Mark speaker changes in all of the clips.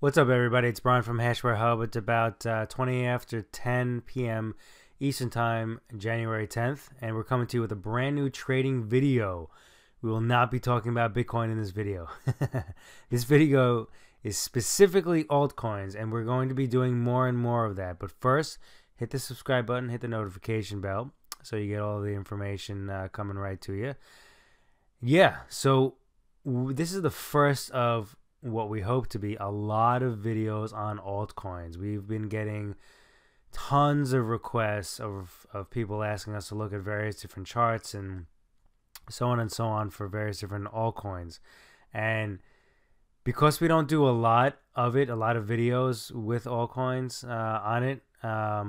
Speaker 1: What's up, everybody? It's Brian from HASHWAREHUB. It's about 20 after 10 p.m. Eastern Time, January 10th, and we're coming to you with a brand new trading video. We will not be talking about Bitcoin in this video. This video is specifically altcoins, and we're going to be doing more and more of that. But first, hit the subscribe button, hit the notification bell, so you get all the information coming right to you. Yeah, so this is the first of what we hope to be a lot of videos on altcoins. We've been getting tons of requests of people asking us to look at various different charts and so on for various different altcoins. And because we don't do a lot of it, a lot of videos with altcoins on it, I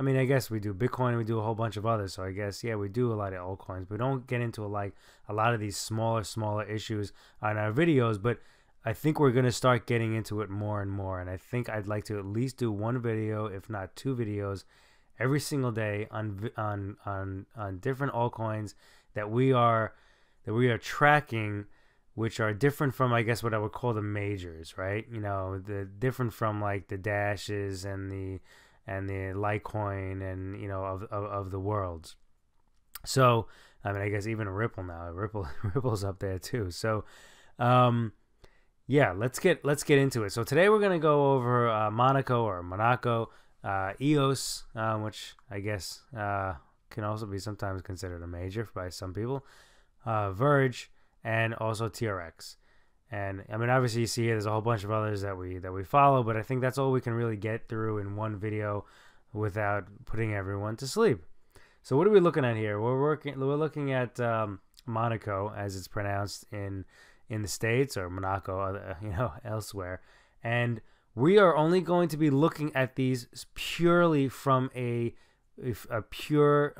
Speaker 1: mean, I guess we do Bitcoin and we do a whole bunch of others. So I guess, yeah, we do a lot of altcoins. But we don't get into a lot of these smaller issues on our videos. But I think we're going to start getting into it more and more. And I think I'd like to at least do one video, if not two videos, every single day on different altcoins that we are tracking, which are different from, I guess, what I would call the majors, right? You know, the different from like the Dashes and the Litecoin and, you know, of the worlds. So I mean, I guess even Ripple now, Ripple's up there too. So yeah, let's get into it. So today we're gonna go over Monaco, EOS, which I guess can also be sometimes considered a major by some people, Verge, and also TRX. And I mean, obviously you see here there's a whole bunch of others that we follow, but I think that's all we can really get through in one video without putting everyone to sleep. So what are we looking at here? We're looking at Monaco, as it's pronounced in the States, or Monaco, you know, elsewhere. And we are only going to be looking at these purely from a pure,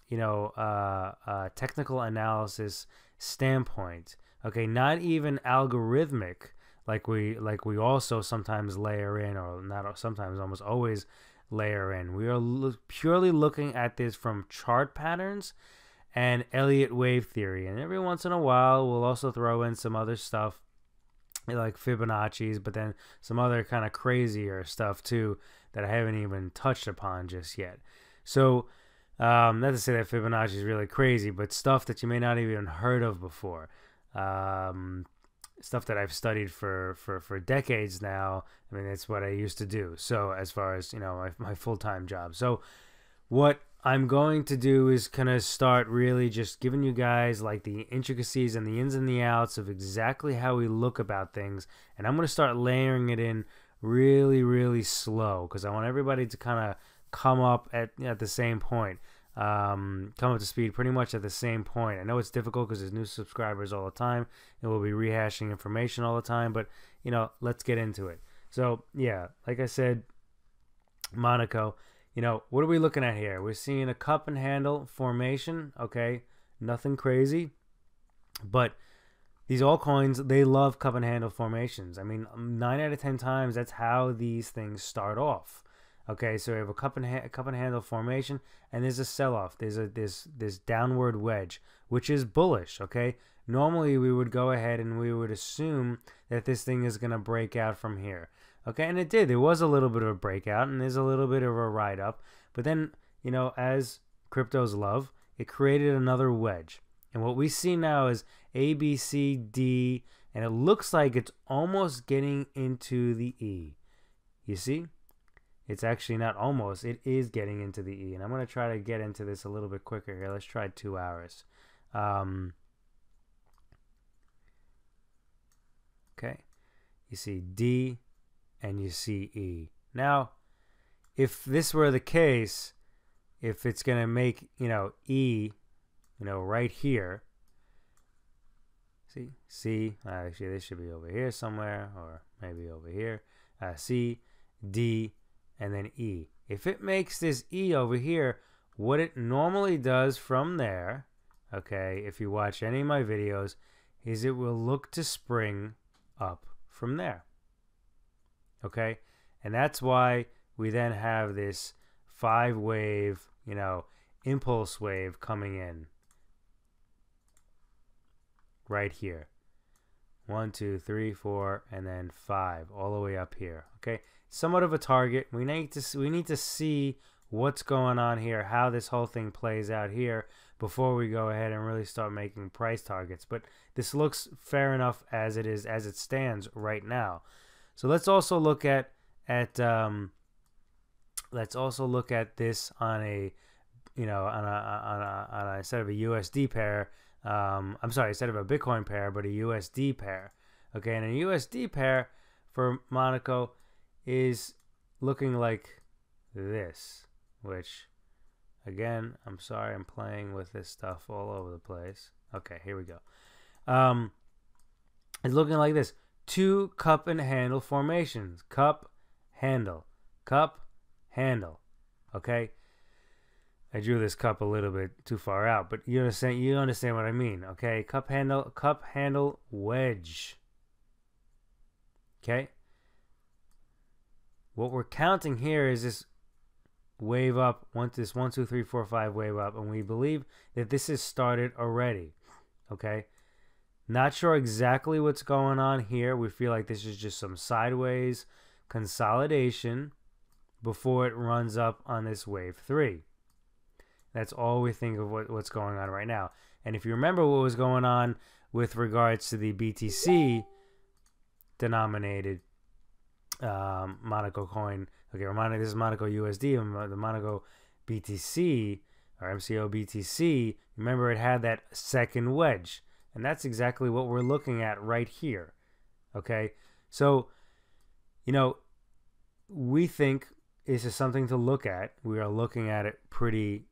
Speaker 1: you know, technical analysis standpoint. Okay, not even algorithmic, like we also sometimes layer in, or not sometimes, almost always layer in. We are purely looking at this from chart patterns and Elliott wave theory, and every once in a while we'll also throw in some other stuff like Fibonacci's, but then some other kind of crazier stuff too that I haven't even touched upon just yet. So not to say that Fibonacci is really crazy, but stuff that you may not even heard of before, stuff that I've studied for decades now. I mean, it's what I used to do. So as far as, you know, my full-time job. So what I'm going to do is kind of start really just giving you guys like the intricacies and the ins and the outs of exactly how we look about things. And I'm going to start layering it in really slow, because I want everybody to kind of come up at the same point, come up to speed pretty much at the same point. I know it's difficult because there's new subscribers all the time and we'll be rehashing information all the time, but, you know, let's get into it. So yeah, like I said, Monaco. You know, what are we looking at here? We're seeing a cup and handle formation, okay? Nothing crazy. But these altcoins, they love cup and handle formations. I mean, 9 out of 10 times, that's how these things start off. Okay, so we have a cup and handle formation, and there's a sell-off. There's this downward wedge, which is bullish, okay? Normally, we would go ahead and we would assume that this thing is going to break out from here. Okay, and it did. There was a little bit of a breakout, and there's a little bit of a ride-up. But then, you know, as cryptos love, it created another wedge. And what we see now is A, B, C, D, and it looks like it's almost getting into the E. You see? It's actually not almost. It is getting into the E. And I'm going to try to get into this a little bit quicker here. Let's try 2 hours. Okay. You see D and you see E. Now, if this were the case, if it's going to make, you know, E, you know, right here, C, actually this should be over here somewhere, or maybe over here, C, D, and then E. If it makes this E over here, what it normally does from there, okay, if you watch any of my videos, is it will look to spring up from there. Okay, and that's why we then have this 5-wave, you know, impulse wave coming in right here. 1, 2, 3, 4, and then 5, all the way up here. Okay, somewhat of a target. We need to see what's going on here, how this whole thing plays out here before we go ahead and really start making price targets. But this looks fair enough as it is, as it stands right now. So let's also look at this on a, you know, on a instead of a USD pair. I'm sorry, instead of a Bitcoin pair, but a USD pair. Okay, and a USD pair for Monaco is looking like this, which, again, I'm sorry, I'm playing with this stuff all over the place. Okay, here we go. It's looking like this. 2 cup and handle formations. Cup, handle. Cup, handle. Okay? I drew this cup a little bit too far out, but you understand what I mean. Okay? Cup, handle, wedge. Okay? What we're counting here is this wave up, this 1, 2, 3, 4, 5 wave up, and we believe that this has started already. Okay? Not sure exactly what's going on here. We feel like this is just some sideways consolidation before it runs up on this wave 3. That's all we think of what's going on right now. And if you remember what was going on with regards to the BTC denominated Monaco coin. Okay, this is Monaco USD, and the Monaco BTC, or MCO BTC, remember it had that second wedge. And that's exactly what we're looking at right here. Okay, so, you know, we think this is something to look at. We are looking at it pretty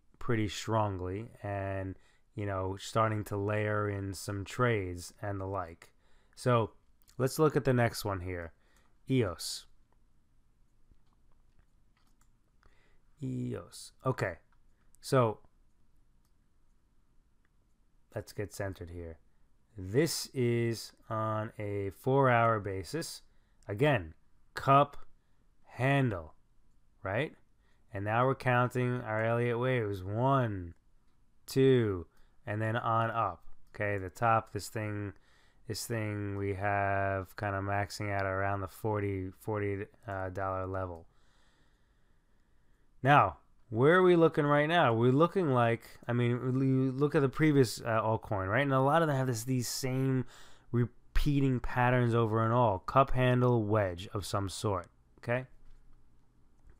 Speaker 1: strongly, and, you know, starting to layer in some trades and the like. So let's look at the next one here. EOS. Okay, so let's get centered here. This is on a 4-hour basis. Again, cup, handle, right? And now we're counting our Elliott waves. 1, 2, and then on up. Okay, the top, this thing we have kind of maxing out around the $40 level. Now, where are we looking right now? We're looking like, I mean, you look at the previous altcoin, right? And a lot of them have these same repeating patterns over and all. Cup, handle, wedge of some sort, okay?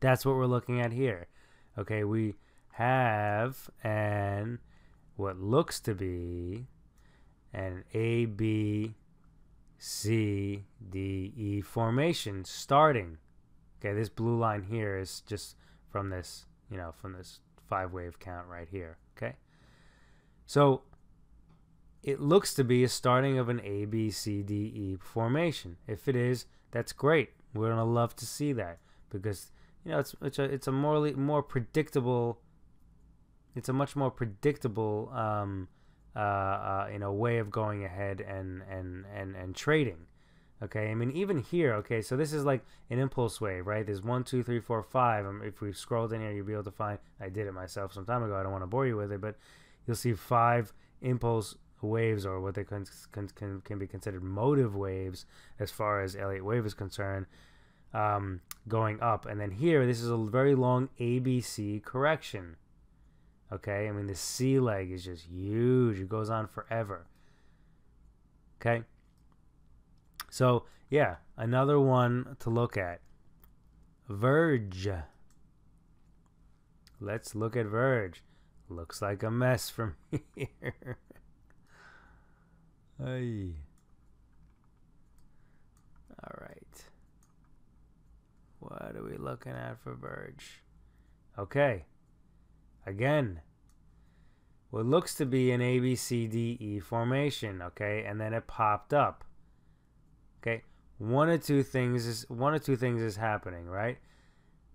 Speaker 1: That's what we're looking at here. Okay, we have what looks to be an A, B, C, D, E formation starting. Okay, this blue line here is just from this, you know, from this 5-wave count right here. Okay, so it looks to be a starting of an A, B, C, D, E formation. If it is, that's great. We're gonna love to see that, because, you know, it's a more predictable. It's a much more predictable you know, way of going ahead and trading. Okay, I mean, even here, okay, so this is like an impulse wave, right? There's 1, 2, 3, 4, 5. If we scrolled in here, you'll be able to find, I did it myself some time ago, I don't want to bore you with it, but you'll see 5 impulse waves, or what they can be considered motive waves as far as Elliott wave is concerned, going up. And then here, this is a very long ABC correction. Okay, I mean, the C leg is just huge. It goes on forever. Okay, so yeah, another one to look at. Verge. Let's look at Verge. Looks like a mess from here. Hey. All right. What are we looking at for Verge? Okay. Again, what looks to be an ABCDE formation, okay, and then it popped up. Okay, one or two things is happening, right?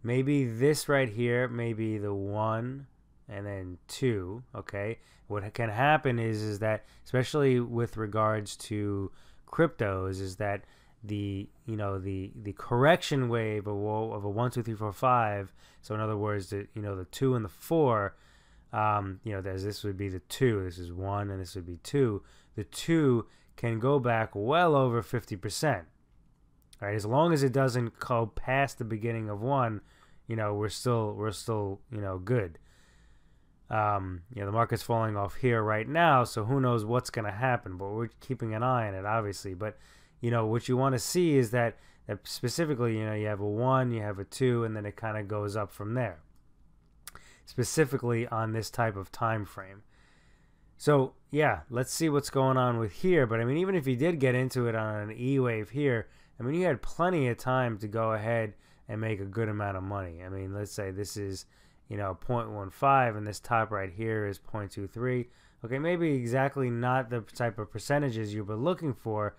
Speaker 1: Maybe this right here, maybe the 1 and then 2, okay? What can happen is that, especially with regards to cryptos, is that the correction wave of a 1, 2, 3, 4, 5. So in other words, the 2 and the 4. This would be the 2. This is 1, and this would be 2. The 2 can go back well over 50%. Right, as long as it doesn't go past the beginning of one, we're still good. The market's falling off here right now, so who knows what's going to happen, but we're keeping an eye on it, obviously. But what you want to see is that specifically, you have a 1, you have a 2, and then it kind of goes up from there, specifically on this type of time frame. So yeah, let's see what's going on with here. But I mean, even if you did get into it on an E wave here, I mean, you had plenty of time to go ahead and make a good amount of money. I mean, let's say this is 0.15, and this top right here is 0.23. Okay, maybe exactly not the type of percentages you were looking for,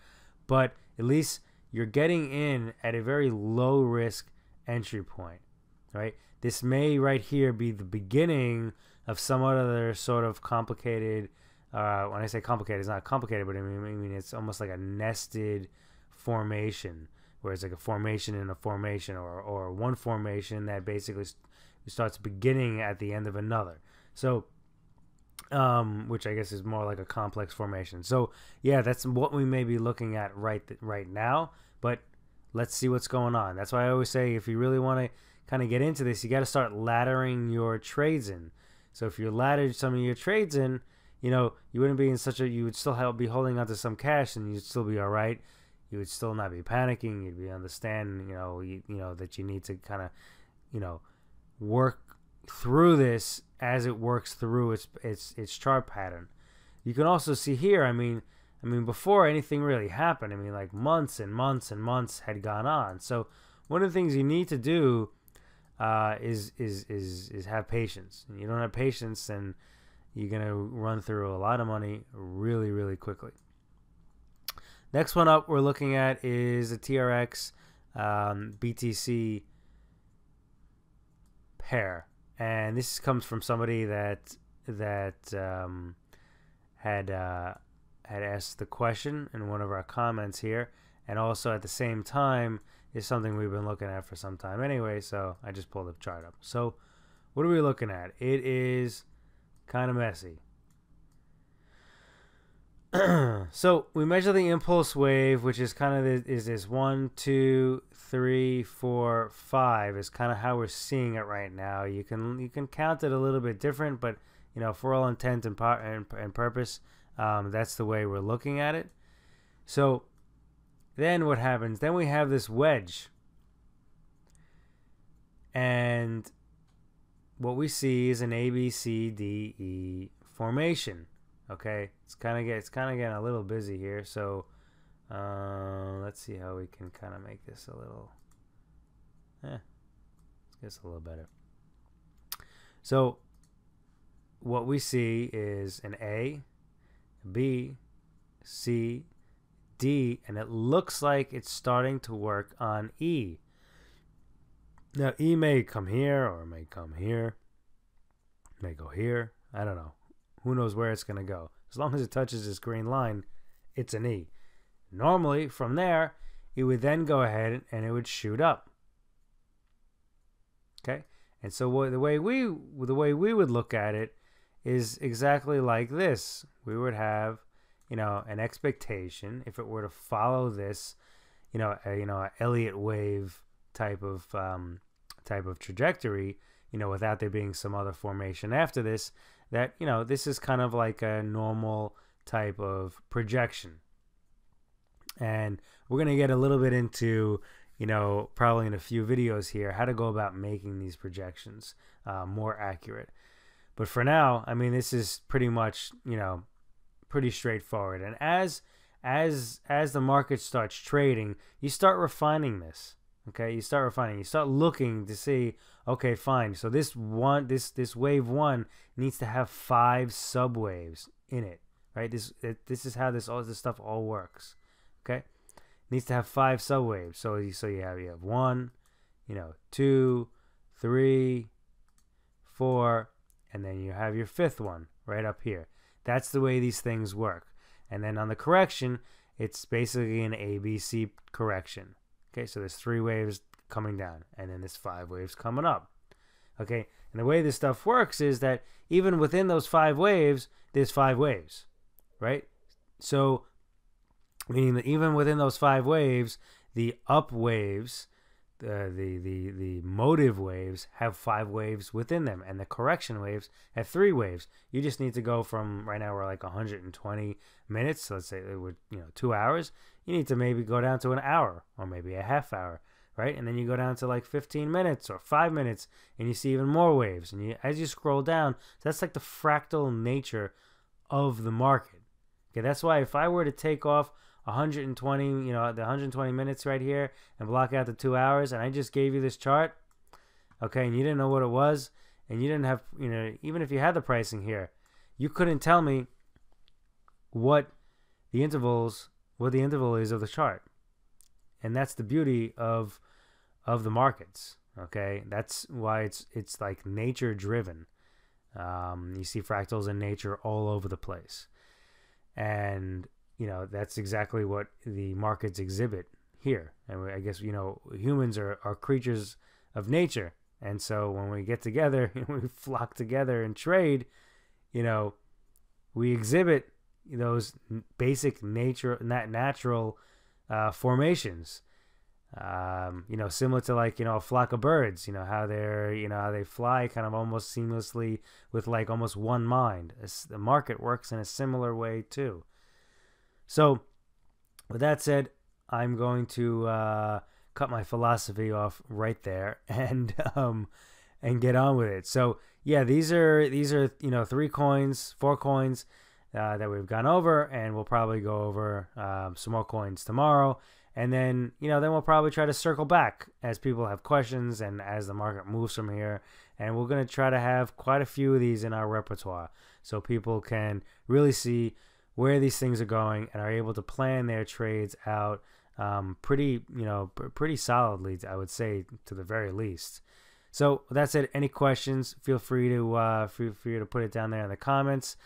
Speaker 1: but at least you're getting in at a very low risk entry point, right? This may right here be the beginning of some other sort of complicated, when I say complicated, it's not complicated, but I mean it's almost like a nested formation, where it's like a formation in a formation, or one formation that basically starts beginning at the end of another. So, which I guess is more like a complex formation. So yeah, that's what we may be looking at right now. But let's see what's going on. That's why I always say, if you really want to kind of get into this, you got to start laddering your trades in. So if you laddered some of your trades in, you wouldn't be in you would still be holding onto some cash, and you'd still be all right. You would still not be panicking. You'd be understanding, that you need to kind of, work through this as it works through its chart pattern. You can also see here, I mean, before anything really happened, I mean, like months and months and months had gone on. So one of the things you need to do is have patience. And you don't have patience, then you're gonna run through a lot of money really, really quickly. Next one up we're looking at is a TRX BTC pair, and this comes from somebody that had asked the question in one of our comments here, and also at the same time is something we've been looking at for some time anyway, so I just pulled the chart up. So what are we looking at? It is kind of messy. So we measure the impulse wave, which is kind of this 1, 2, 3, 4, 5 is kind of how we're seeing it right now. You can count it a little bit different, but for all intent and purpose, that's the way we're looking at it. So then what happens? Then we have this wedge, and what we see is an A, B, C, D, E formation. Okay, it's kind of getting a little busy here, so let's see how we can kind of make this a little, let's get this a little better. So what we see is an A, B, C, D, and it looks like it's starting to work on E. Now E may come here, or it may come here, it may go here, I don't know. Who knows where it's going to go? As long as it touches this green line, it's an E. Normally, from there, it would then go ahead and it would shoot up. Okay? And so the way we would look at it is exactly like this. We would have, an expectation, if it were to follow this, a Elliott wave type of trajectory, without there being some other formation after this, that this is kind of like a normal type of projection. And we're going to get a little bit into probably in a few videos here how to go about making these projections more accurate. But for now, I mean, this is pretty much pretty straightforward. And as the market starts trading, you start refining this. Okay, you start refining. You start looking to see, okay, fine. So this wave 1 needs to have 5 subwaves in it, right? This is how all this stuff all works. Okay, it needs to have 5 subwaves. So you have 1, 2, 3, 4, and then you have your 5th one right up here. That's the way these things work. And then on the correction, it's basically an ABC correction. Okay, so there's 3 waves coming down, and then there's 5 waves coming up. Okay, and the way this stuff works is that even within those 5 waves, there's 5 waves, right? So meaning that even within those 5 waves, the up waves, the motive waves have 5 waves within them, and the correction waves have 3 waves. You just need to go from, right now we're like 120 minutes, so let's say it would, 2 hours. You need to maybe go down to an hour or maybe a half hour, right? And then you go down to like 15 minutes or 5 minutes, and you see even more waves. And as you scroll down, so that's like the fractal nature of the market. Okay, that's why if I were to take off 120, the 120 minutes right here and block out the 2 hours, and I just gave you this chart, okay, and you didn't know what it was, and you didn't have, even if you had the pricing here, you couldn't tell me what the interval is of the chart. And that's the beauty of the markets. Okay, that's why it's like nature driven. You see fractals in nature all over the place, and that's exactly what the markets exhibit here. And I guess humans are creatures of nature, and so when we get together and we flock together and trade, we exhibit those basic natural formations. Similar to like a flock of birds. How they fly kind of almost seamlessly with like almost one mind. The market works in a similar way too. So, with that said, I'm going to cut my philosophy off right there and get on with it. So, yeah, these are 4 coins that we've gone over, and we'll probably go over some more coins tomorrow, and then then we'll probably try to circle back as people have questions and as the market moves from here, and we're going to try to have quite a few of these in our repertoire so people can really see where these things are going and are able to plan their trades out pretty solidly, I would say, to the very least. So with that said, any questions, feel free to put it down there in the comments,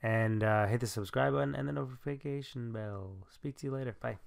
Speaker 1: and hit the subscribe button and the notification bell. Speak to you later. Bye.